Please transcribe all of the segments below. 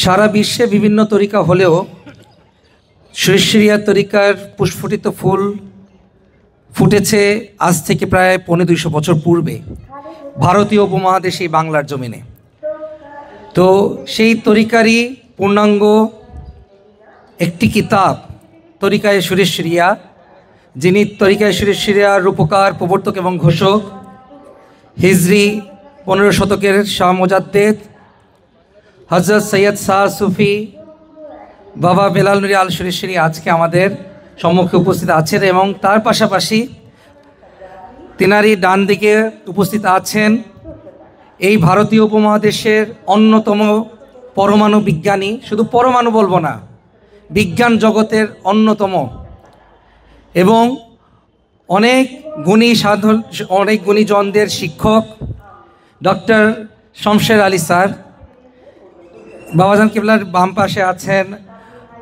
সারা বিশ্বে বিভিন্ন তরিকা হলেও সুরেশরিয়া তরিকার পুষ্পটিত ফুল ফুটেছে আজ থেকে প্রায় ২৫০ বছর পূর্বে ভারতীয় উপমহাদেশে বাংলার জমিনে। তো সেই তরিকারই পূর্ণাঙ্গ একটি কিতাব তরিকায়ে সুরেশরিয়া, যিনি তরিকায়ে সুরেশরিয়ার রূপকার, প্রবর্তক এবং ঘোষক হিজরি ১৫ শতকের শাহ মুজাদ্দেদ হযরত সৈয়দ শাহ সুফি বাবা বেলাল নুরি আল সুরেশরি আজকে আমাদের সম্মুখে উপস্থিত আছেন এবং তার পাশাপাশি তিনারই ডান দিকে উপস্থিত আছেন এই ভারতীয় উপমহাদেশের অন্যতম পরমাণু বিজ্ঞানী, শুধু পরমাণু বলবো না, বিজ্ঞান জগতের অন্যতম এবং অনেক গুণীজনদের শিক্ষক ডক্টর শমশের আলী স্যার। বাবাজান কিবলার বাম পাশে আছেন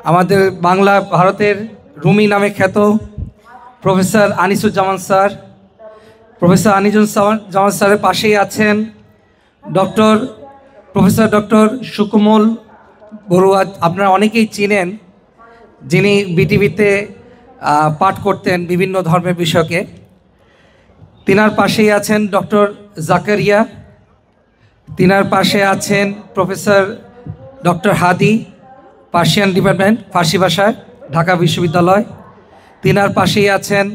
আমাদের বাংলা ভারতের রুমি নামে খ্যাত professor Anisuzzaman sir. Professor Anisuzzaman স্যারের পাশেই আছেন প্রফেসর ডক্টর সুকমল বড়ুয়া, আপনারা অনেকেই চিনেন, যিনি বিটিভিতে পাঠ করতেন বিভিন্ন ধর্মের বিষয়কে। তিনার পাশেই আছেন ডক্টর জাকারিয়া, তিনার পাশে আছেন প্রফেসর ডক্টর হাদি, পার্সিয়ান ডিপার্টমেন্ট, ফার্সি ভাষায়, ঢাকা বিশ্ববিদ্যালয়। তিনার পাশেই আছেন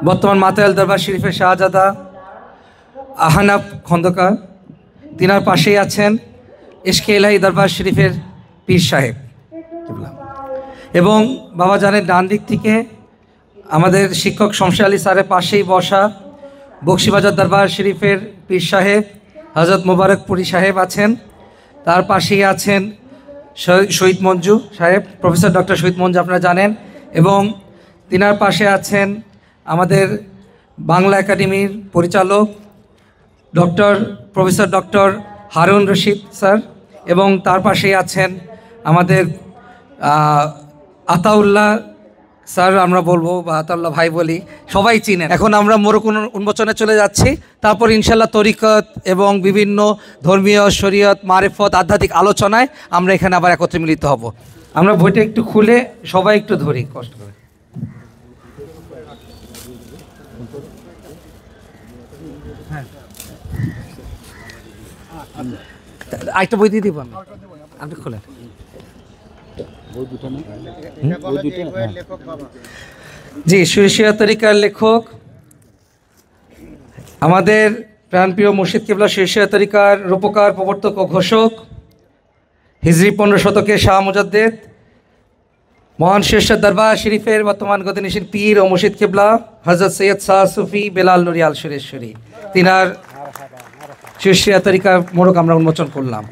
বর্তমান মাতায়াল দরবার শরীফের শাহজাদা আহনাফ খন্দকার। তিনার পাশেই আছেন ইশকে ইলাহি দরবার শরীফের পীর সাহেব। এবং বাবা জানের ডান দিক থেকে আমাদের শিক্ষক শমশের আলী স্যারের পাশেই বসা বক্সিবাজার দরবার শরীফের পীর সাহেব হযরত মোবারকপুরি সাহেব আছেন। তার পাশেই আছেন শহীদ মঞ্জু সাহেব, প্রফেসর ডক্টর শহীদ মঞ্জু, আপনারা জানেন। এবং তিনার পাশে আছেন আমাদের বাংলা একাডেমির পরিচালক professor doctor Harun Rashid sir. এবং তার পাশেই আছেন আমাদের আতাউল্লাহ স্যার, আমরা বলবো বা আতাউল্লাহ ভাই বলি, সবাই চিনেন। এখন আমরা মোরক উন্মোচনে চলে যাচ্ছি, তারপর ইনশাল্লাহ তরিকত এবং বিভিন্ন ধর্মীয় শরীয়ত মারিফত আধ্যাত্মিক আলোচনায় আমরা এখানে আবার একত্রে মিলিত হব। আমরা বইটা একটু খুলে সবাই একটু ধরি কষ্ট করে। একটা বই দিয়ে দিব আমি, আপনি খোলেন। জি, সুরেশরিয়া তরিকার লেখক আমাদের প্রাণপ্রিয় মুর্শিদ কিবলা সুরেশরিয়া তরিকার রূপকার, প্রবর্তক ও ঘোষক হিজরি ১৫ শতকের শাহ মুজাদ্দেদ মহান সুরেশরিয়া দরবার শরীফের বর্তমান গতিনিশীন পীর ও মুর্শিদ কিবলা হযরত সৈয়দ শাহ সুফি বেলাল নুরি আল সুরেশরি, তিনার সুরেশরিয়া তরিকার মোড়ক আমরা উন্মোচন করলাম।